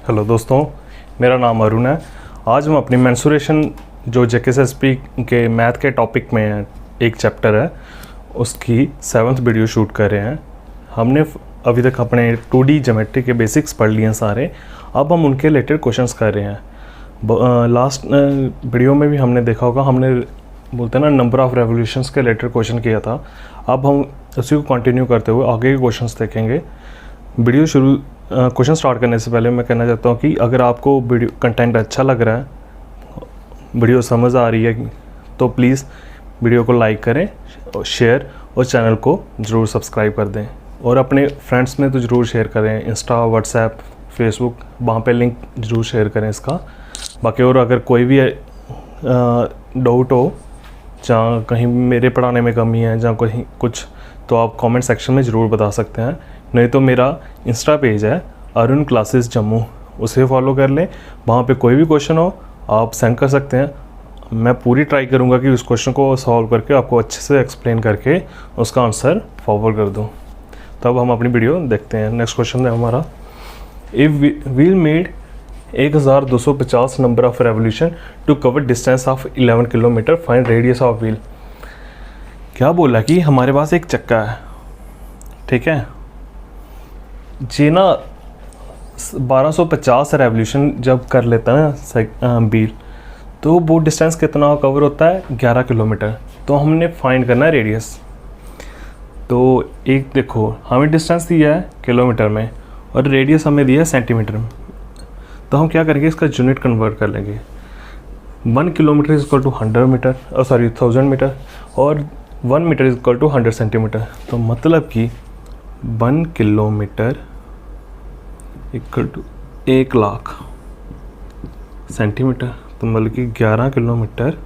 Hello दोस्तों, मेरा नाम अरुण है। आज हम अपनी मेंसुरेशन जो जेकेएसएसपी के मैथ के टॉपिक में एक चैप्टर है उसकी 7th वीडियो शूट कर रहे हैं। हमने अभी तक अपने 2D ज्योमेट्री के बेसिक्स पढ़ लिए हैं सारे। अब हम उनके रिलेटेड क्वेश्चंस कर रहे हैं। लास्ट वीडियो में भी हमने देखा होगा, हमने बोलते हैं ना नंबर ऑफ़ रेवोल्यूशंस के रिलेटेड क्वेश्चन किया था। अब हम उसी को कंटिन्यू करते हुए आगे के क्वेश्चंस देखेंगे। वीडियो क्वेश्चन स्टार्ट करने से पहले मैं कहना चाहता हूँ कि अगर आपको वीडियो कंटेंट अच्छा लग रहा है, वीडियो समझ आ रही है, तो प्लीज़ वीडियो को लाइक करें और शेयर और चैनल को ज़रूर सब्सक्राइब कर दें और अपने फ्रेंड्स में तो ज़रूर शेयर करें। इंस्टा, व्हाट्सएप, फेसबुक, वहाँ पे लिंक ज़रूर शेयर करें इसका। बाकी और अगर कोई भी डाउट हो, जहाँ कहीं मेरे पढ़ाने में कमी है, जहाँ कहीं कुछ, तो आप कमेंट सेक्शन में ज़रूर बता सकते हैं। नहीं तो मेरा इंस्टा पेज है अरुण क्लासेस जम्मू, उसे फॉलो कर लें। वहाँ पे कोई भी क्वेश्चन हो आप सेंड कर सकते हैं। मैं पूरी ट्राई करूँगा कि उस क्वेश्चन को सॉल्व करके आपको अच्छे से एक्सप्लेन करके उसका आंसर फॉरवर्ड कर दूँ। तब हम अपनी वीडियो देखते हैं। नेक्स्ट क्वेश्चन है हमारा, if wheel made 1250 number of revolution to cover distance of 11 kilometre, find radius of wheel. क्या बोला कि हमारे पास एक चक्का है, ठीक है जी ना। 1250 रेवोल्यूशन जब कर लेता है ना व्हील, तो वो डिस्टेंस कितना कवर होता है? 11 किलोमीटर। तो हमने फाइंड करना है रेडियस। तो एक देखो, हमें डिस्टेंस दिया है किलोमीटर में और रेडियस हमें दिया है सेंटीमीटर में। तो हम क्या करेंगे, इसका यूनिट कन्वर्ट कर लेंगे। 1 kilometre is equal to 100 metre, 1000 metre, और 1 metre is equal to 100 centimetre. तो मतलब कि 1 kilometre equal to 1 lakh centimetre. तो मतलब कि 11 kilometre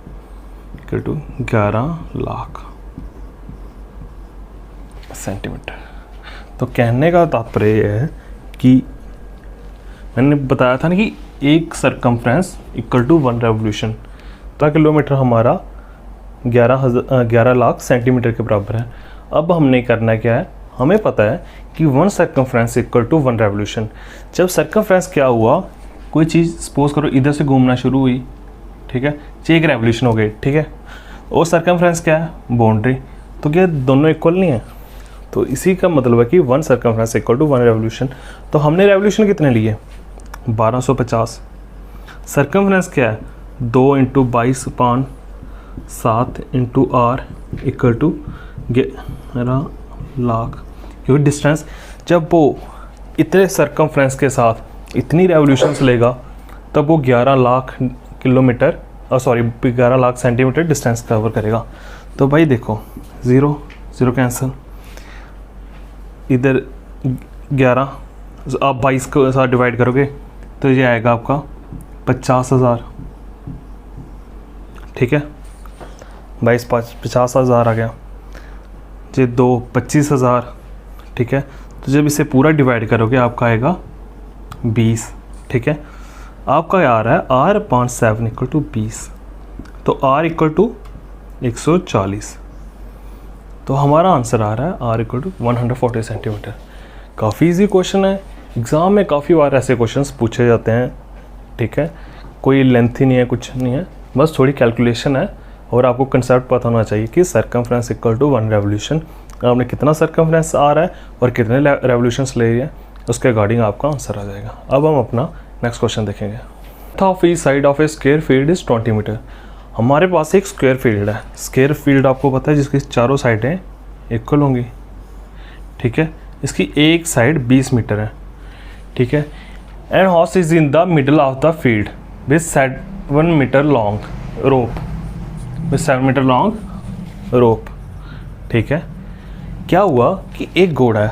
equal to 11 lakh centimetre. तो कहने का तात्पर्य है कि मैंने बताया था ना कि एक सरकमफ्रेंस इक्वल टू 1 रेवोल्यूशन। तो किलोमीटर हमारा 11 लाख सेंटीमीटर के बराबर है। अब हमने करना क्या है, हमें पता है कि 1 सरकमफ्रेंस इक्वल टू 1 रेवोल्यूशन। जब सरकमफ्रेंस क्या हुआ, कोई चीज़ सपोज करो इधर से घूमना शुरू हुई, ठीक है, एक रेवोल्यूशन हो गई, ठीक है। और सरकमफ्रेंस क्या है? बाउंड्री। तो क्या दोनों इक्वल नहीं है? तो इसी का मतलब है कि 1 सरकमफ्रेंस इक्वल टू 1 रेवोल्यूशन। तो हमने रेवोल्यूशन कितने लिए? 1250। सरकमफ्रेंस क्या है? 2 × 22/7 × r इक्वल टू 11 लाख। क्योंकि डिस्टेंस जब वो इतने सरकमफ्रेंस के साथ इतनी रेवोल्यूशंस लेगा तब वो 11 lakh kilometre 11 lakh centimetre distance cover करेगा। तो भाई देखो, 0 0 कैंसिल, इधर 11 आप 22 के साथ डिवाइड करोगे तो ये आएगा आपका 50,000, ठीक है। 22 5 50,000 आ गया जी। 2 25,000, ठीक है। तो जब इसे पूरा डिवाइड करोगे आपका आएगा 20, ठीक है। आपका आ रहा है R/7 इक्वल टू 20। तो R इक्वल टू 140। तो हमारा आंसर आ रहा है R इक्वल टू 140 सेंटीमीटर। काफ़ी इजी क्वेश्चन है, एग्ज़ाम में काफ़ी बार ऐसे क्वेश्चंस पूछे जाते हैं, ठीक है। कोई लेंथ ही नहीं है, कुछ नहीं है, बस थोड़ी कैलकुलेशन है और आपको कंसेप्ट पता होना चाहिए कि सरकमफ्रेंस इक्वल टू 1 रेवोल्यूशन। आपने कितना सरकमफ्रेंस आ रहा है और कितने रेवोल्यूशंस ले रही है, उसके अकॉर्डिंग आपका आंसर आ जाएगा। अब हम अपना नेक्स्ट क्वेश्चन देखेंगे। Of each side of a square field is 20 metre. हमारे पास एक स्क्वायर फील्ड है। स्क्वायर फील्ड आपको पता है जिसकी चारों साइडें इक्वल होंगी, ठीक है। इसकी एक साइड 20 मीटर है, ठीक है। And horse is in the middle of the field with 7 metre long rope, with 7 metre long rope, ठीक है। क्या हुआ कि एक घोड़ा है,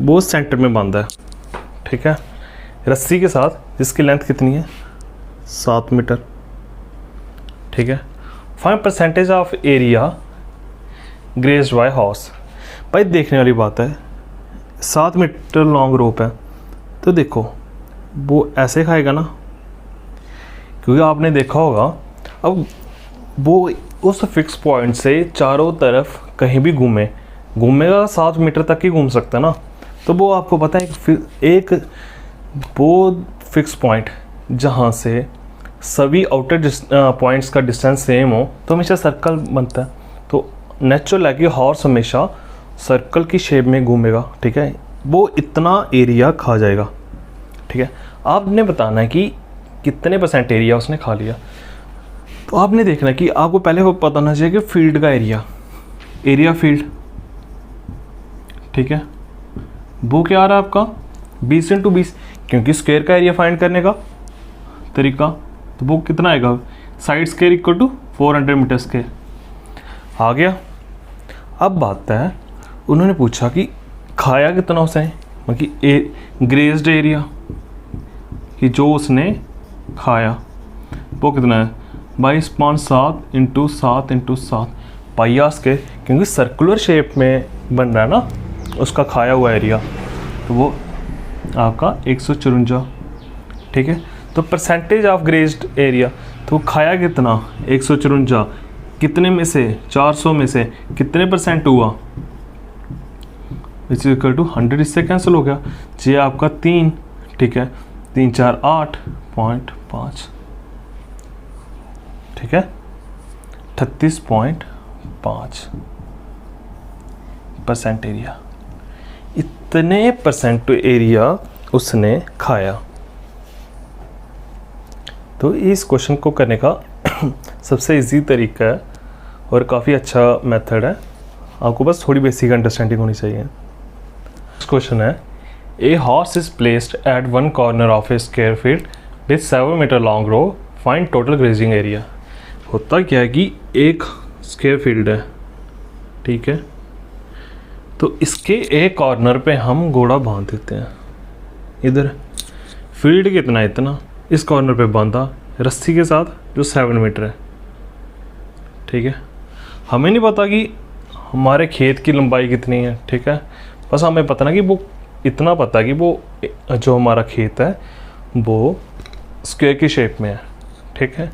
वो सेंटर में बांधा है, ठीक है, रस्सी के साथ, जिसकी लेंथ कितनी है? 7 मीटर, ठीक है। 5% of area grazed bye horse. भाई देखने वाली बात है, 7 मीटर लॉन्ग रोप है, तो देखो वो ऐसे खाएगा ना, क्योंकि आपने देखा होगा अब वो उस फिक्स पॉइंट से चारों तरफ कहीं भी घूमेगा 7 मीटर तक ही घूम सकता है ना। तो वो आपको पता है एक वो फिक्स पॉइंट जहाँ से सभी आउटर पॉइंट्स का डिस्टेंस सेम हो तो हमेशा सर्कल बनता है। तो नेचुरल है कि हॉर्स हमेशा सर्कल की शेप में घूमेगा, ठीक है, वो इतना एरिया खा जाएगा, ठीक है। आपने बताना है कि कितने % एरिया उसने खा लिया। तो आपने देखना है कि आपको पहले वो पता होना चाहिए कि फील्ड का एरिया फील्ड, ठीक है, वो क्या आ रहा है आपका 20 × 20, क्योंकि स्क्वायर का एरिया फाइंड करने का तरीका तो वो कितना आएगा, side square equal to 400 metre square आ गया। अब बात है, उन्होंने पूछा कि खाया कितना उसने, मतलब ग्रेज्ड एरिया कि जो उसने खाया वो कितना है 22.7 × 7 × 7 पाई आर स्क्वायर, क्योंकि सर्कुलर शेप में बन रहा है ना उसका खाया हुआ एरिया, तो वो आपका 154, ठीक है। तो परसेंटेज ऑफ ग्रेज्ड एरिया, तो खाया कितना 154, कितने में से 400 में से कितने % हुआ, विच इज इक्वल टू 100, इससे कैंसिल हो गया। ये आपका 3, ठीक है, 3 4 8.5, ठीक है, 38.5% एरिया, इतने % एरिया उसने खाया। तो इस क्वेश्चन को करने का सबसे इजी तरीका है और काफ़ी अच्छा मेथड है, आपको बस थोड़ी बेसिक अंडरस्टैंडिंग होनी चाहिए। क्वेश्चन है, a horse is placed at one corner of a square field with 7 metre long rope, find total grazing area. होता क्या है कि एक स्क्वायर फील्ड है, ठीक है, तो इसके एक कॉर्नर पे हम घोड़ा बांध देते हैं, इधर फील्ड कितना इतना, इस कॉर्नर पे बांधा रस्सी के साथ जो 7 मीटर है, ठीक है। हमें नहीं पता कि हमारे खेत की लंबाई कितनी है, ठीक है, बस हमें पता ना कि वो इतना पता है कि वो जो हमारा खेत है वो स्क्वायर की शेप में है, ठीक है।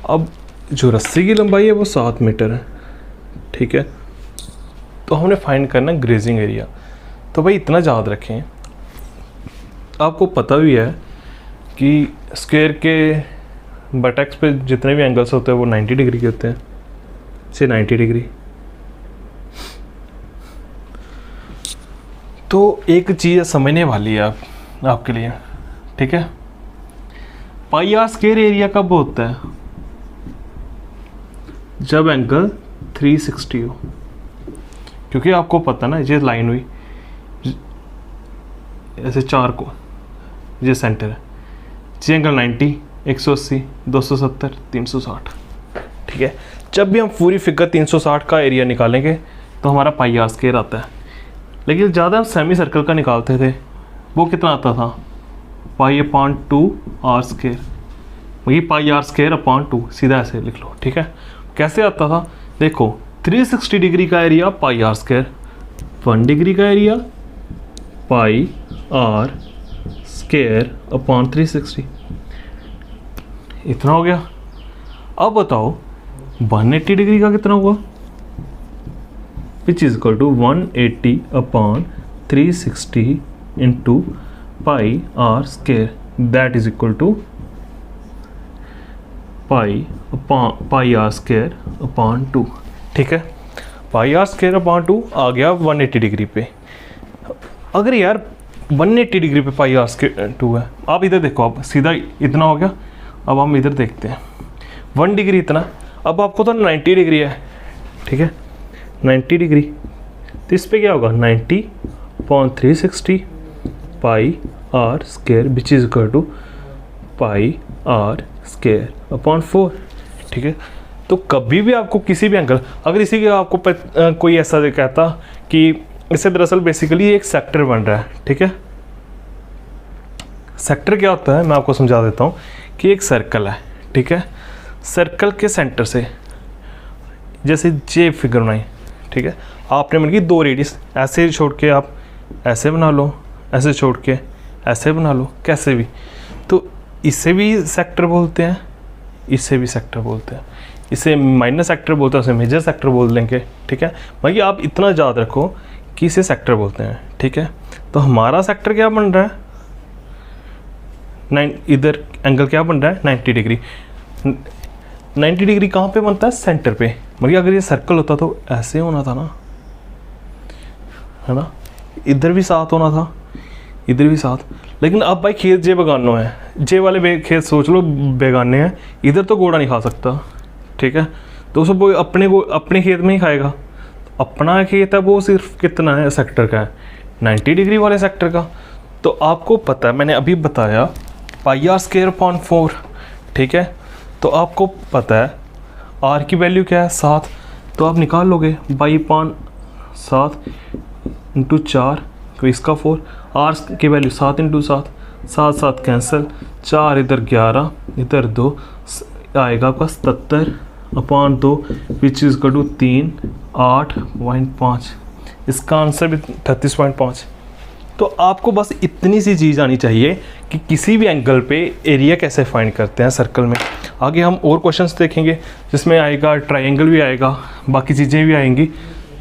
अब जो रस्सी की लंबाई है वो 7 मीटर है, ठीक है, तो हमने फाइंड करना ग्रेजिंग एरिया। तो भाई इतना याद रखें, आपको पता भी है कि स्क्वायर के बटक्स पे जितने भी एंगल्स होते हैं वो 90 डिग्री के होते हैं, से 90 डिग्री। तो एक चीज़ समझने वाली है आपके लिए, ठीक है। पाई आर स्क्वायर एरिया कब होता है, जब एंगल 360 हो, क्योंकि आपको पता ना ये लाइन हुई ऐसे 4 को, ये सेंटर है, ये एंगल 90, 180, 270, 360, ठीक है। जब भी हम पूरी फिगर 360 का एरिया निकालेंगे तो हमारा पाई आर स्क्वायर आता है। लेकिन ज़्यादा हम सेमी सर्कल का निकालते थे, वो कितना आता था π/2 आर स्क्वायर, वही पाई आर स्क्वायर अपॉन 2, सीधा ऐसे लिख लो, ठीक है। कैसे आता था, देखो 360 डिग्री का area pi r square, 1 degree का area pi r square upon 360, इतना हो गया। अब बताओ 180 डिग्री का कितना हुआ, which is equal to 180 upon 360 into pi r square, that is equal to pi r square upon 2, ठीक है। पाई आर स्क्वायर अपॉन 2 आ गया 180 डिग्री पे। अगर यार 180 डिग्री पे पाई आर स्क्वायर 2 है, आप इधर देखो, आप सीधा इतना हो गया। अब हम इधर देखते हैं 1 डिग्री इतना, अब आपको तो 90 डिग्री है, ठीक है, 90 डिग्री, तो इस पे क्या होगा 90 upon 360 pi r square which is equal to pi r square upon 4, ठीक है। तो कभी भी आपको किसी भी एंगल, अगर इसी के आपको कोई ऐसा कहता कि इससे दरअसल बेसिकली एक सेक्टर बन रहा है, ठीक है। सेक्टर क्या होता है मैं आपको समझा देता हूँ कि एक सर्कल है, ठीक है, सर्कल के सेंटर से जैसे जे फिगर बनाई, ठीक है, आपने मतलब कि 2 रेडियस ऐसे छोड़ के आप ऐसे बना लो, ऐसे छोड़ के ऐसे बना लो, कैसे भी, तो इसे भी सेक्टर बोलते हैं, इसे भी सेक्टर बोलते हैं, इसे माइनर सेक्टर बोलते हैं, उसे मेजर सेक्टर बोल देंगे, ठीक है। भाई आप इतना याद रखो कि इसे सेक्टर बोलते हैं, ठीक है। तो हमारा सेक्टर क्या बन रहा है, इधर एंगल क्या बन रहा है 90 डिग्री। 90 डिग्री कहाँ पे बनता है, सेंटर पे। मतलब अगर ये सर्कल होता तो ऐसे होना था ना, है ना, इधर भी साथ होना था, इधर भी साथ। लेकिन अब भाई खेत जे बेगानो है, जे वाले खेत सोच लो बेगाने हैं, इधर तो घोड़ा नहीं खा सकता, ठीक है। तो सब वो अपने खेत में ही खाएगा। तो अपना खेत है वो सिर्फ कितना है सेक्टर का है, 90 डिग्री वाले सेक्टर का। तो आपको पता है, मैंने अभी बताया πr²/4, ठीक है। तो आपको पता है r की वैल्यू क्या है 7, तो आप निकाल लोगे 22/7 × 4, तो इसका 4, r की वैल्यू 7 × 7, 7 7 कैंसिल, 4 इधर 11, इधर 2, आएगा आपका 77/2 विच इज़ इक्वल टू 3/8.5। इसका आंसर भी 38.5। तो आपको बस इतनी सी चीज़ आनी चाहिए कि किसी भी एंगल पे एरिया कैसे फाइंड करते हैं सर्कल में। आगे हम और क्वेश्चंस देखेंगे जिसमें आएगा ट्रायंगल भी आएगा, बाकी चीज़ें भी आएंगी,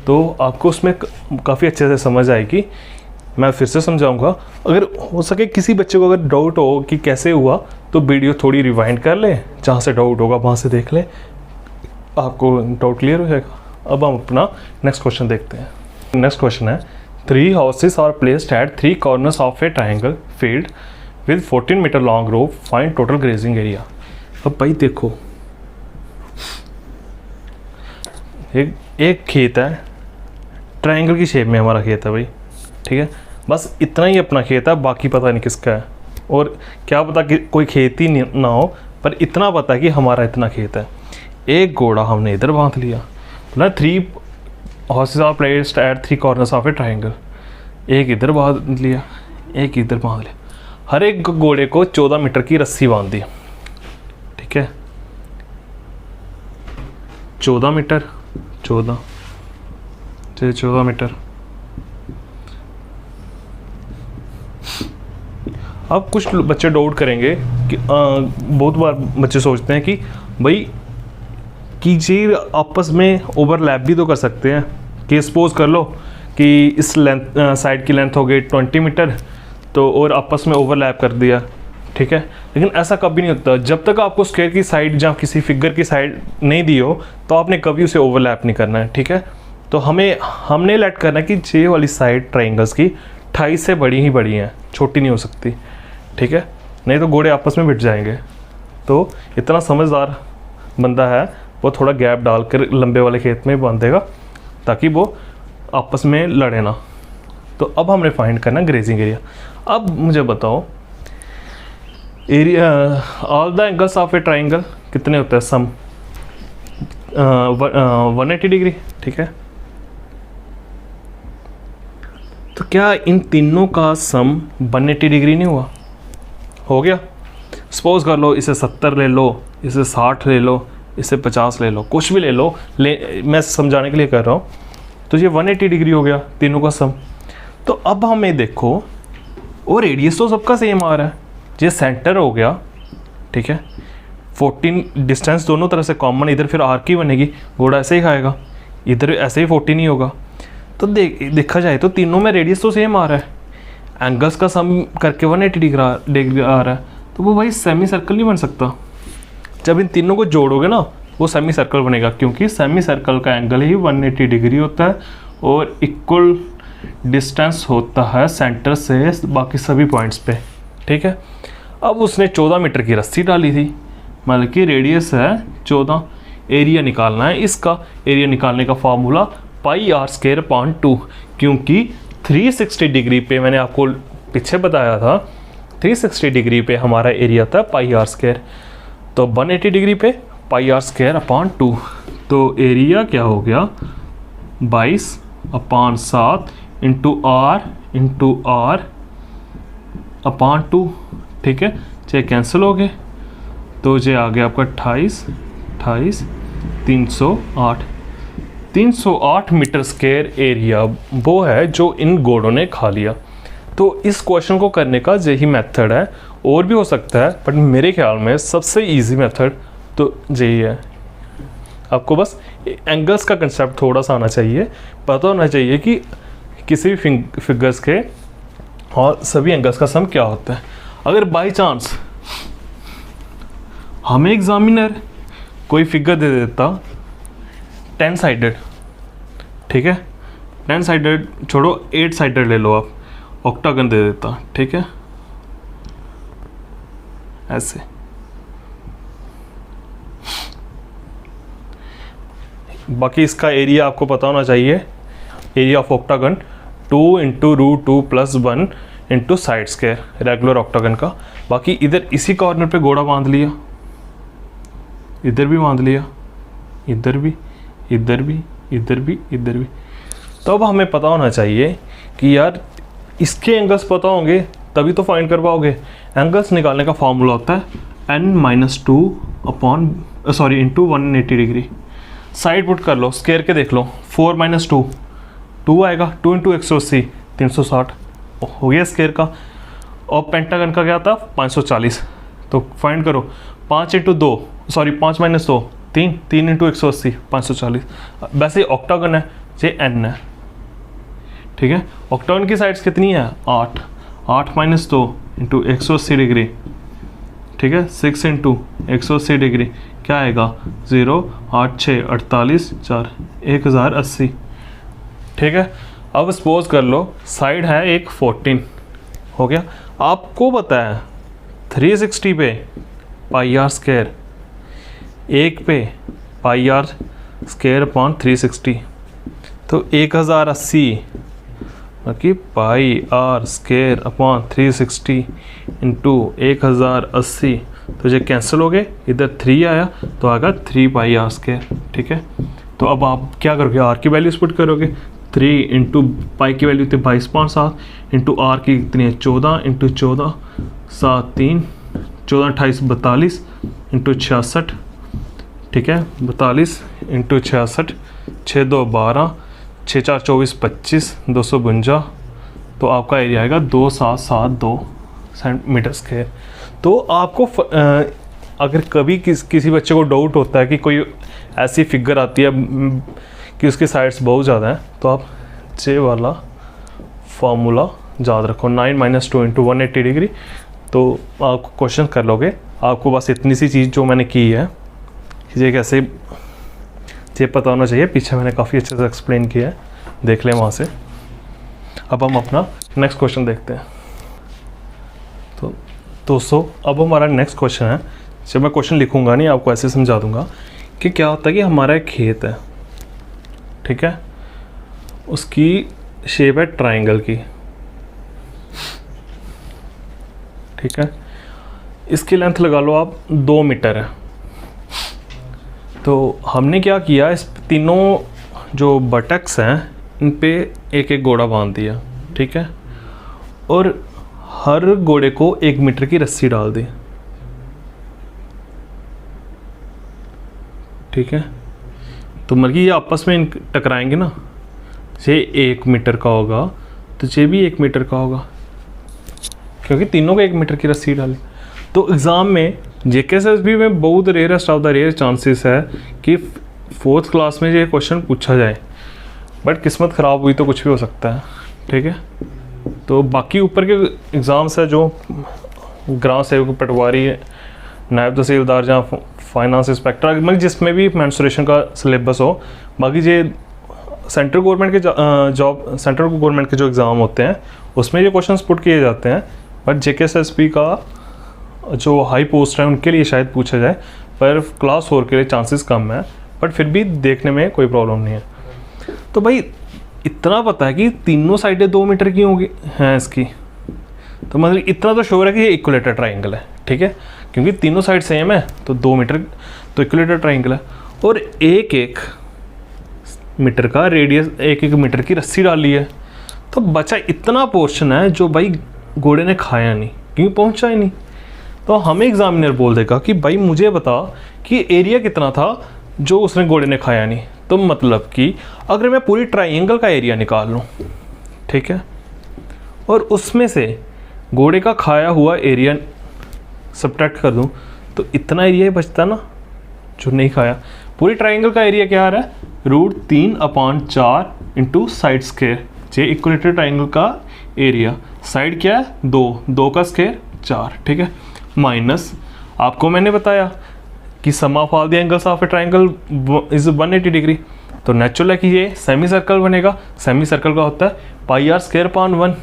तो आपको उसमें काफ़ी अच्छे से समझ आएगी। मैं फिर से समझाऊंगा, अगर हो सके किसी बच्चे को अगर डाउट हो कि कैसे हुआ तो वीडियो थोड़ी रिवाइंड कर ले, जहाँ से डाउट होगा वहाँ से देख ले, आपको डाउट क्लियर हो जाएगा। अब हम अपना नेक्स्ट क्वेश्चन देखते हैं। नेक्स्ट क्वेश्चन है 3 houses are placed at 3 corners of a triangle field with 14 meter long row, find total grazing area। अब भाई देखो, एक खेत है, ट्रायंगल की शेप में हमारा खेत है भाई, ठीक है। बस इतना ही अपना खेत है, बाकी पता नहीं किसका है, और क्या पता कि कोई खेत ही ना हो, पर इतना पता है कि हमारा इतना खेत है। एक घोड़ा हमने इधर बांध लिया, मतलब 3 houses are placed at 3 corners of a triangle। एक इधर बांध लिया, एक इधर बांध लिया, हर एक घोड़े को 14 मीटर की रस्सी बांध दी, ठीक है। 14 मीटर, 14 मीटर। अब कुछ बच्चे डाउट करेंगे कि बहुत बार बच्चे सोचते हैं कि भाई कि ये आपस में ओवरलैप भी तो कर सकते हैं, कि सपोज कर लो कि इस लेंथ साइड की लेंथ हो गई 20 मीटर, तो और आपस में ओवरलैप कर दिया, ठीक है। लेकिन ऐसा कभी नहीं होता, जब तक आपको स्क्वायर की साइड या किसी फिगर की साइड नहीं दी हो तो आपने कभी उसे ओवरलैप नहीं करना है, ठीक है। तो हमने लेट करना है कि ये वाली साइड ट्राइंगल्स की 28 से बड़ी ही बड़ी हैं, छोटी नहीं हो सकती, ठीक है, नहीं तो घोड़े आपस में भिड़ जाएंगे। तो इतना समझदार बंदा है वो थोड़ा गैप डालकर लंबे वाले खेत में बांधेगा ताकि वो आपस में लड़े ना। तो अब हमने फाइंड करना ग्रेजिंग एरिया। अब मुझे बताओ area all the angles of a triangle कितने होते हैं, सम 180 डिग्री, ठीक है। तो क्या इन तीनों का सम 180 डिग्री नहीं हुआ, हो गया। सपोज कर लो इसे 70 ले लो, इसे 60 ले लो, इसे 50 ले लो, कुछ भी ले लो, मैं समझाने के लिए कर रहा हूँ। तो ये 180 डिग्री हो गया तीनों का सम। तो अब हमें देखो, और रेडियस तो सबका सेम आ रहा है, ये सेंटर हो गया, ठीक है। 14 डिस्टेंस दोनों तरह से कॉमन, इधर फिर आर्क ही बनेगी, घोड़ा ऐसे ही खाएगा, इधर ऐसे ही 14 ही होगा। तो देखा जाए तो तीनों में रेडियस तो सेम आ रहा है, एंगल्स का सम करके 180 डिग्री आ रहा है। तो वो भाई सेमी सर्कल नहीं बन सकता। जब इन तीनों को जोड़ोगे ना वो सेमी सर्कल बनेगा, क्योंकि सेमी सर्कल का एंगल ही 180 डिग्री होता है और इक्वल डिस्टेंस होता है सेंटर से बाकी सभी पॉइंट्स पे, ठीक है। अब उसने 14 मीटर की रस्सी डाली थी, मतलब कि रेडियस है 14, एरिया निकालना है। इसका एरिया निकालने का फार्मूला πr²/2, क्योंकि 360 डिग्री पे मैंने आपको पीछे बताया था 360 डिग्री पे हमारा एरिया था πr², तो 180 डिग्री पे πr²/2। तो एरिया क्या हो गया 22/7 × r/2, ठीक है। चाहे कैंसिल हो गए तो ये आ गया आपका 28 308 मीटर स्क्वायर एरिया वो है जो इन घोड़ों ने खा लिया। तो इस क्वेश्चन को करने का यही मेथड है, और भी हो सकता है, बट मेरे ख्याल में सबसे इजी मेथड तो यही है। आपको बस एंगल्स का कंसेप्ट थोड़ा सा आना चाहिए, पता होना चाहिए कि किसी भी फिगर्स के और सभी एंगल्स का सम क्या होता है। अगर बाई चांस हमें एग्जामिनर कोई फिगर दे देता 10 साइडेड, ठीक है, 10 साइडेड छोड़ो 8 साइडेड ले लो आप, ऑक्टागन दे देता, ठीक है, ऐसे। बाकी इसका एरिया आपको पता होना चाहिए, area of octagon 2 into root 2 plus 1 into side square regular octagon का। बाकी इधर इसी कॉर्नर पे घोड़ा बांध लिया, इधर भी बांध लिया, इधर भी, इधर भी, इधर भी, इधर भी। तो अब हमें पता होना चाहिए कि यार इसके एंगल्स पता होंगे तभी तो फाइंड कर पाओगे। एंगल्स निकालने का फॉर्मूला होता है n-2 upon sorry into 180 degree. Side put कर लो, स्क्वायर के देख लो, 4 - 2 2 आएगा, 2 इंटू 180 360 हो गया स्क्वायर का। और पेंटागन का क्या था 540, तो फाइंड करो 5 इंटू 2 सॉरी 5 - 2 3 3 इंटू 180 540। वैसे ही ऑक्टागन है ये n है, ठीक है। ऑक्टागन की साइड्स कितनी है 8 8 - 2 इंटू 180 डिग्री, ठीक है, 6 इंटू 180 डिग्री क्या आएगा 0 8 6 48 4 1080, ठीक है। अब सपोज कर लो साइड है एक 14 हो गया। आपको पता है 360 पे पाई आर स्क्वायर, एक पे पाई आर स्क्वायर अपॉन 360, तो 1080 कि पाई आर स्क्वायर अपॉन 360 इंटू 1080, तो ये कैंसिल हो गए, इधर 3 आया तो आएगा 3 पाई आर स्क्वायर, ठीक है। तो अब आप क्या करोगे, आर की वैल्यूज पुट करोगे, 3 इंटू पाई की वैल्यू थी 22.7 इंटू आर की कितनी है 14 इंटू 14 7 3 14 28 42 इंटू 66, ठीक है, 42 इंटू 66 6 2 12 6 4 24 25 252, तो आपका एरिया आएगा 2772 सेंटीमीटर स्क्वायर। तो आपको अगर कभी किसी बच्चे को डाउट होता है कि कोई ऐसी फिगर आती है कि उसकी साइड्स बहुत ज़्यादा हैं, तो आप ये वाला फार्मूला याद रखो 9 - 2 इंटू 180 डिग्री, तो आप क्वेश्चन कर लोगे। आपको बस इतनी सी चीज़ जो मैंने की है ये कैसे ये पता होना चाहिए, पीछे मैंने काफ़ी अच्छे से एक्सप्लेन किया है, देख लें वहाँ से। अब हम अपना नेक्स्ट क्वेश्चन देखते हैं। तो दोस्तों अब हमारा नेक्स्ट क्वेश्चन है, जब मैं क्वेश्चन लिखूंगा नहीं आपको ऐसे समझा दूंगा कि क्या होता है कि हमारा एक खेत है, ठीक है, उसकी शेप है ट्रायंगल की, ठीक है, इसकी लेंथ लगा लो आप 2 मीटर है। तो हमने क्या किया, इस तीनों जो बटक्स हैं इन पे एक एक घोड़ा बांध दिया, ठीक है, और हर घोड़े को 1 मीटर की रस्सी डाल दी, ठीक है। तो मतलब ये आपस में टकराएंगे ना, ये 1 मीटर का होगा तो ये भी 1 मीटर का होगा, क्योंकि तीनों को 1 मीटर की रस्सी डाली। तो एग्ज़ाम में JKSSB में बहुत rarest of the rare chances है कि 4th क्लास में ये क्वेश्चन पूछा जाए, बट किस्मत ख़राब हुई तो कुछ भी हो सकता है, ठीक है। तो बाकी ऊपर के एग्ज़ाम्स है जो ग्राम सेवक, पटवारी, नायब तहसीलदार, जहाँ फाइनेंस इंस्पेक्टर, मतलब जिसमें भी मेंस्ट्रुएशन का सिलेबस हो, बाकी ये सेंट्रल गवर्नमेंट के जॉब, सेंट्रल गवर्नमेंट के जो एग्ज़ाम होते हैं उसमें ये क्वेश्चंस पुट किए जाते हैं, बट JKSSB का जो हाई पोस्ट है उनके लिए शायद पूछा जाए, पर क्लास 4 के लिए चांसेस कम है, बट फिर भी देखने में कोई प्रॉब्लम नहीं है। तो भाई इतना पता है कि तीनों साइडें 2 मीटर की होंगी हैं इसकी, तो मतलब इतना तो श्योर है कि ये इक्विलेटर ट्राइंगल है, ठीक है, क्योंकि तीनों साइड सेम है तो 2 मीटर तो इक्विलेटर ट्राइंगल है। और 1 मीटर का रेडियस, 1 मीटर की रस्सी डाली है, तो बचा इतना पोर्शन है जो भाई घोड़े ने खाया नहीं, क्योंकि पहुंचा ही नहीं। तो हमें एग्जामिनर बोल देगा कि भाई मुझे बता कि एरिया कितना था जो उसने घोड़े ने खाया नहीं। तो मतलब कि अगर मैं पूरी ट्राइंगल का एरिया निकाल लूँ, ठीक है, और उसमें से घोड़े का खाया हुआ एरिया सब्ट्रैक्ट कर दूँ, तो इतना एरिया ही बचता ना जो नहीं खाया। पूरी ट्राइंगल का एरिया क्या आ रहा है, √3/4 इंटू साइड स्क्वायर, ये इक्विलेटरल ट्राइंगल का एरिया। साइड क्या है 2 का स्क्वायर 4, ठीक है, माइनस आपको मैंने बताया कि sum of all the angles of a triangle is 180 degree, तो नेचुरल है कि ये सेमी सर्कल बनेगा। सेमी सर्कल का होता है pi r square pound 1,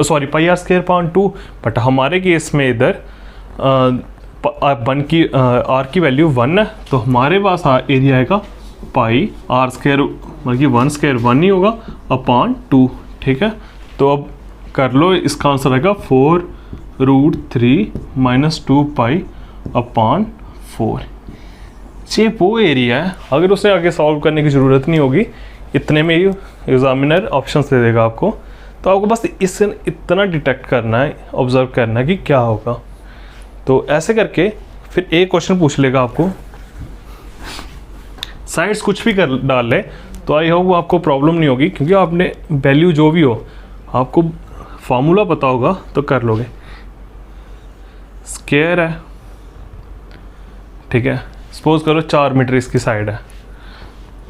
sorry pi r square pound 2, but हमारे केस में इधर आर की वैल्यू 1 है, तो हमारे पास एरिया आएगा पाई आर स्क्वायर, मतलब कि 1 स्क्वायर 1 ही होगा अपॉन 2, ठीक है। तो अब कर लो, इसका आंसर आएगा 4√3 - 2 पाई अपॉन 4। ये वो एरिया है, अगर उसे आगे सॉल्व करने की ज़रूरत नहीं होगी, इतने में ही एग्जामिनर ऑप्शंस दे देगा आपको, तो आपको बस इससे इतना डिटेक्ट करना है, ऑब्जर्व करना है कि क्या होगा। तो ऐसे करके फिर एक क्वेश्चन पूछ लेगा आपको, साइड्स कुछ भी कर डाल ले, तो आई होप आपको प्रॉब्लम नहीं होगी, क्योंकि आपने वैल्यू जो भी हो आपको फार्मूला पता होगा तो कर लोगे। स्क्वायर है, ठीक है, सपोज करो 4 मीटर इसकी साइड है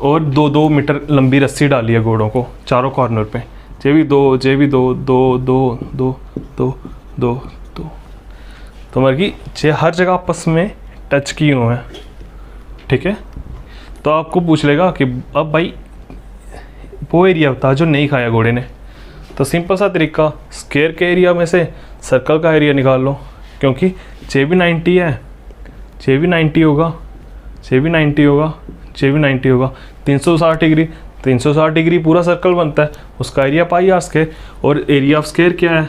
और 2-2 मीटर लंबी रस्सी डाली है घोड़ों को चारों कॉर्नर पे, जे भी 2 तो मर्गी जे हर जगह आपस में टच किए हुए हैं, ठीक है। तो आपको पूछ लेगा कि अब भाई वो एरिया बता जो नहीं खाया घोड़े ने, तो सिंपल सा तरीका, स्क्वायर के एरिया में से सर्कल का एरिया निकाल लो, क्योंकि जे भी 90 है, जे भी 90 होगा, जे भी 90 होगा, जे भी 90 होगा, 360 डिग्री, 360 डिग्री पूरा सर्कल बनता है, उसका एरिया पाई आर स्क्वायर, और एरिया ऑफ स्क्वायर क्या है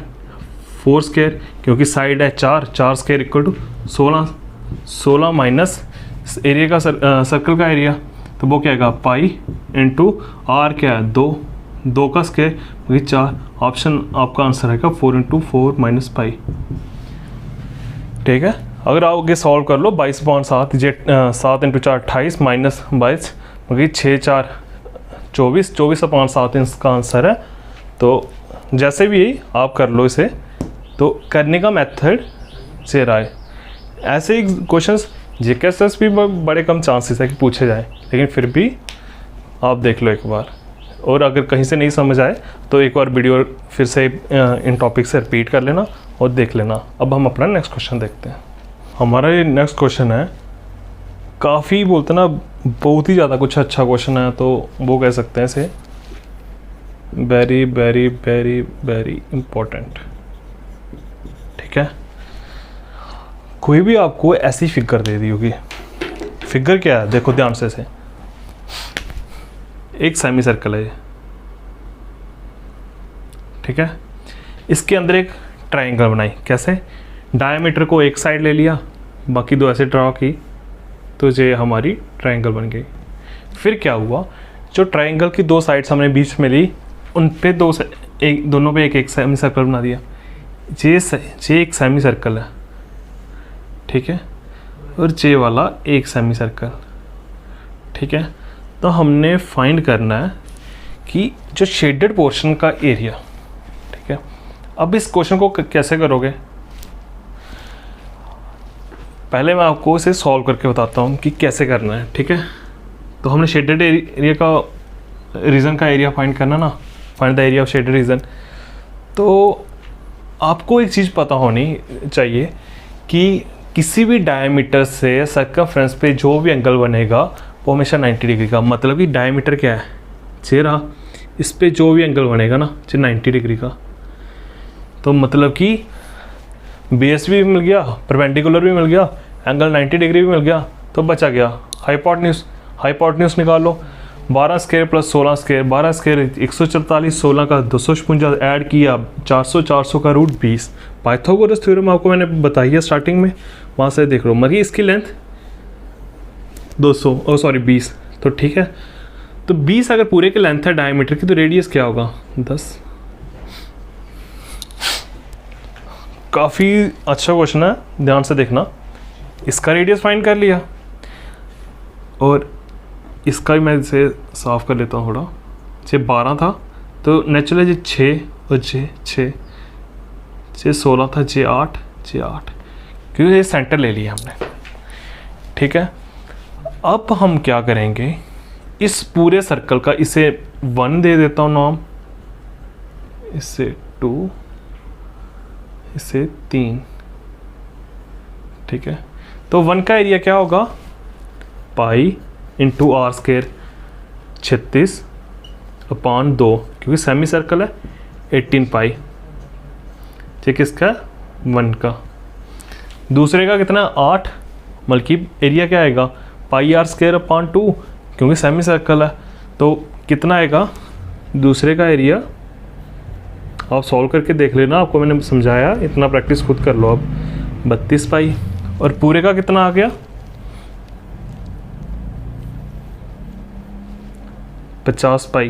4 स्क्वायर, क्योंकि साइड है 4 square equal to 16 minus area का सर्कल का एरिया, तो वो क्या आएगा पाई इंटू आर क्या है 2 का स्क्वायर, क्योंकि 4, ऑप्शन आपका आंसर आएगा 4 × 4 - पाई, ठीक है। अगर आप आगे सॉल्व कर लो 22/7, 7 × 4 28 माइनस 22, क्योंकि 6 × 4 24, 24/7 इसका आंसर है। तो जैसे भी आप कर लो इसे, तो करने का मेथड से रहा है। ऐसे ही क्वेश्चंस जीकेएसएस भी बड़े कम चांसेस है कि पूछे जाए, लेकिन फिर भी आप देख लो एक बार, और अगर कहीं से नहीं समझ आए तो एक बार वीडियो फिर से इन टॉपिक से रिपीट कर लेना और देख लेना। अब हम अपना नेक्स्ट क्वेश्चन देखते हैं। हमारा ये नेक्स्ट क्वेश्चन है, काफ़ी बोलते ना बहुत ही ज़्यादा कुछ अच्छा क्वेश्चन है, तो वो कह सकते हैं इसे very very very very important, ठीक है। कोई भी आपको ऐसी फिगर दे दी होगी, फिगर क्या है देखो ध्यान से इसे, एक सेमी सर्कल है ये, ठीक है। इसके अंदर एक ट्रायंगल बनाई, कैसे, डायमीटर को एक साइड ले लिया, बाकी 2 ऐसे ड्रॉ की, तो ये हमारी ट्रायंगल बन गई। फिर क्या हुआ, जो ट्रायंगल की 2 साइड्स हमने बीच में ली, उन पे दोनों पे एक सेमी सर्कल बना दिया। ये एक सेमी सर्कल है, ठीक है, और ये वाला एक सेमी सर्कल, ठीक है। तो हमने फाइंड करना है कि जो शेडेड पोर्शन का एरिया, ठीक है। अब इस क्वेश्चन को कैसे करोगे, पहले मैं आपको इसे सॉल्व करके बताता हूँ कि कैसे करना है, ठीक है। तो हमने शेडेड एरिया का रीजन का एरिया फाइंड करना ना, find the area of shaded region. तो आपको एक चीज़ पता होनी चाहिए कि किसी भी डायमीटर से सर्कमफ्रेंस पे जो भी एंगल बनेगा वो हमेशा 90 डिग्री का, मतलब कि डायमीटर क्या है चेहरा, इस पे जो भी एंगल बनेगा ना 90 डिग्री का। तो मतलब कि बेस भी मिल गया, परपेंडिकुलर भी मिल गया, एंगल 90 डिग्री भी मिल गया, तो बचा गया हाइपोटेन्यूज। हाइपोटेन्यूज निकाल लो, 12 स्क्वायर प्लस 16 स्क्वायर, 12 स्क्वायर 144, 16 का 256 ऐड किया 400, 400 का रूट 20। पाइथागोरस थ्योरम आपको मैंने बताई है स्टार्टिंग में, वहाँ से देख लो, मगर इसकी लेंथ 20, तो ठीक है। तो 20 अगर पूरे के लेंथ है डायमीटर की, तो रेडियस क्या होगा 10। काफ़ी अच्छा क्वेश्चन है, ध्यान से देखना। इसका रेडियस फाइंड कर लिया, और इसका भी मैं इसे साफ कर लेता हूँ थोड़ा। 12 था तो नेचुरल जी 6 और 6 16 था, 8 क्योंकि ये सेंटर ले लिया हमने, ठीक है। अब हम क्या करेंगे, इस पूरे सर्कल का इसे 1 दे देता हूँ नाम, इसे 2, इसे 3, ठीक है। तो 1 का एरिया क्या होगा, पाई इंटू आर स्क्वायर 36/2, क्योंकि सेमी सर्कल है 18 पाई। ठीक है, इसका 1 का। दूसरे का कितना 8, बल्कि एरिया क्या आएगा पाई आर स्क्वायर 2, क्योंकि सेमी सर्कल है। तो कितना आएगा दूसरे का एरिया, आप सॉल्व करके देख लेना, आपको मैंने समझाया, इतना प्रैक्टिस खुद कर लो अब। 32 पाई। और पूरे का कितना आ गया 50 पाई।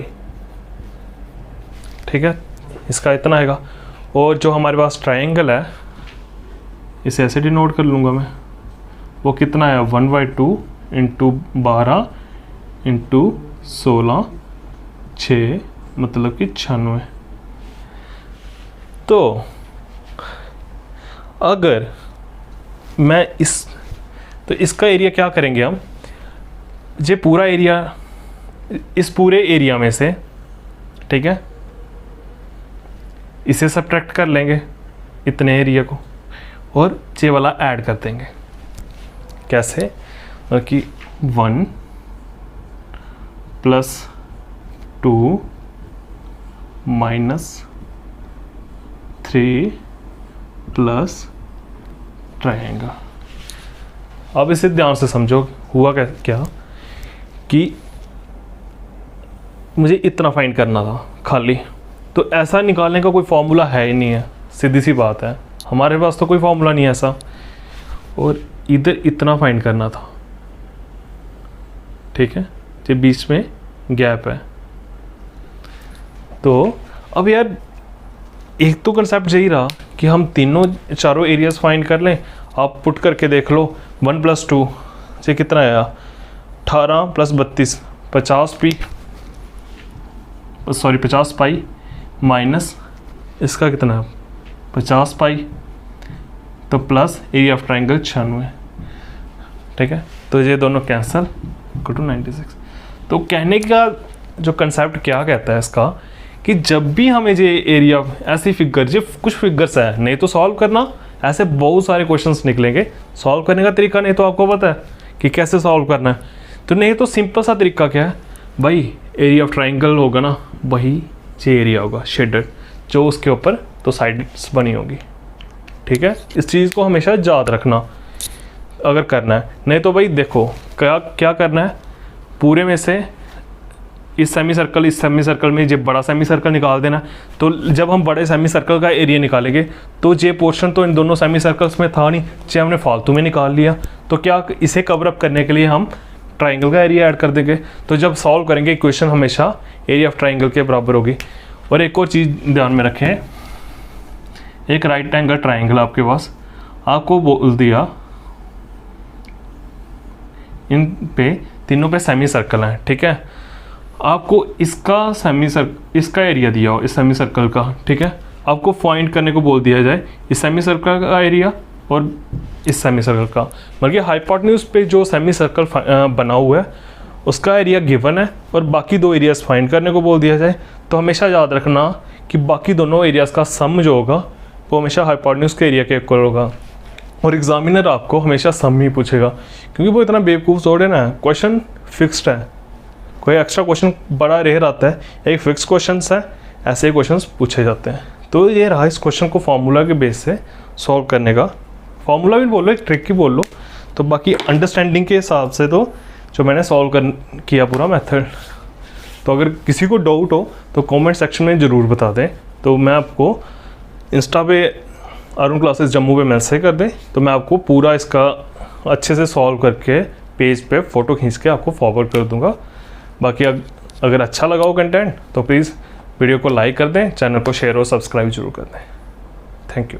ठीक है, इसका इतना आएगा। और जो हमारे पास ट्रायंगल है, इसे ऐसे डिनोट कर लूँगा मैं, वो कितना है 1/2 इंटू 12 इंटू 16 6, मतलब कि 96। तो अगर मैं तो इसका एरिया क्या करेंगे हम, ये पूरा एरिया, इस पूरे एरिया में से, ठीक है, इसे सब्ट्रैक्ट कर लेंगे इतने एरिया को, और ये वाला ऐड कर देंगे। कैसे, मतलब कि 1 + 2 - 3 प्लस ट्रायंगल। अब इसे ध्यान से समझो, हुआ क्या कि मुझे इतना फाइंड करना था खाली, तो ऐसा निकालने का कोई फॉर्मूला है ही नहीं है, सीधी सी बात है, हमारे पास तो कोई फॉर्मूला नहीं है ऐसा। और इधर इतना फाइंड करना था, ठीक है, ये बीच में गैप है। तो अब यार एक तो कंसेप्ट यही रहा कि हम चारों एरियाज फाइंड कर लें। आप पुट करके देख लो, 1 + 2 से कितना आया 18 + 32 50 पाई माइनस इसका कितना है 50 पाई, तो प्लस एरिया ऑफ ट्रायंगल 96। ठीक है, तो ये दोनों कैंसल, टू 96। तो कहने का जो कंसेप्ट क्या कहता है इसका, कि जब भी हमें ये एरिया ऐसी फिगर, जो कुछ फिगर्स है, नहीं तो सॉल्व करना, ऐसे बहुत सारे क्वेश्चंस निकलेंगे, सॉल्व करने का तरीका नहीं तो आपको पता है कि कैसे सॉल्व करना है। तो नहीं तो सिंपल सा तरीका क्या है भाई, एरिया ऑफ ट्रायंगल होगा ना, वही ये एरिया होगा शेडेड, जो उसके ऊपर तो साइड्स बनी होगी। ठीक है, इस चीज़ को हमेशा याद रखना अगर करना है। नहीं तो भाई देखो क्या करना है, पूरे में से इस सेमी सर्कल में ये बड़ा सेमी सर्कल निकाल देना। तो जब हम बड़े सेमी सर्कल का एरिया निकालेंगे तो ये पोर्शन तो इन दोनों सेमी सर्कल्स में था नहीं, ये हमने फालतू में निकाल लिया। तो क्या इसे कवर अप करने के लिए हम ट्राइंगल का एरिया ऐड कर देंगे। तो जब सॉल्व करेंगे इक्वेशन हमेशा एरिया ऑफ ट्राइंगल के बराबर होगी। और एक और चीज़ ध्यान में रखें, एक राइट एंगल ट्राइंगल आपके पास, आपको बोल दिया इन पे तीनों पे सेमी सर्कल हैं। ठीक है, आपको इसका एरिया दिया हो इस सेमी सर्कल का। ठीक है, आपको फाइंड करने को बोल दिया जाए इस सेमी सर्कल का एरिया और इस सेमी सर्कल का, बल्कि हाइपोटेन्यूज पे जो सेमी सर्कल बना हुआ है उसका एरिया गिवन है और बाकी दो एरियाज फाइंड करने को बोल दिया जाए। तो हमेशा याद रखना कि बाकी दोनों एरियाज का सम जो होगा वो हमेशा हाइपोटेन्यूज के एरिया के इक्वल होगा। और एग्जामिनर आपको हमेशा सम ही पूछेगा, क्योंकि वो इतना बेवकूफ़ थोड़े ना है, क्वेश्चन फिक्स्ड है, कोई एक्स्ट्रा क्वेश्चन बड़ा रह रहता है, एक फिक्स क्वेश्चन है, ऐसे ही क्वेश्चन पूछे जाते हैं। तो ये रहा इस क्वेश्चन को फार्मूला के बेस से सॉल्व करने का। फार्मूला भी बोल लो, एक ट्रिक ही बोल लो, तो बाकी अंडरस्टैंडिंग के हिसाब से तो जो मैंने सॉल्व किया पूरा मेथड। तो अगर किसी को डाउट हो तो कमेंट सेक्शन में ज़रूर बता दें, तो मैं आपको इंस्टा पे अरुण क्लासेस जम्मू पे मैसेज कर दें, तो मैं आपको पूरा इसका अच्छे से सॉल्व करके पेज पे फ़ोटो खींच के आपको फॉरवर्ड कर दूंगा। बाकी अगर अच्छा लगा हो कंटेंट तो प्लीज़ वीडियो को लाइक कर दें, चैनल को शेयर और सब्सक्राइब जरूर कर दें। Thank you.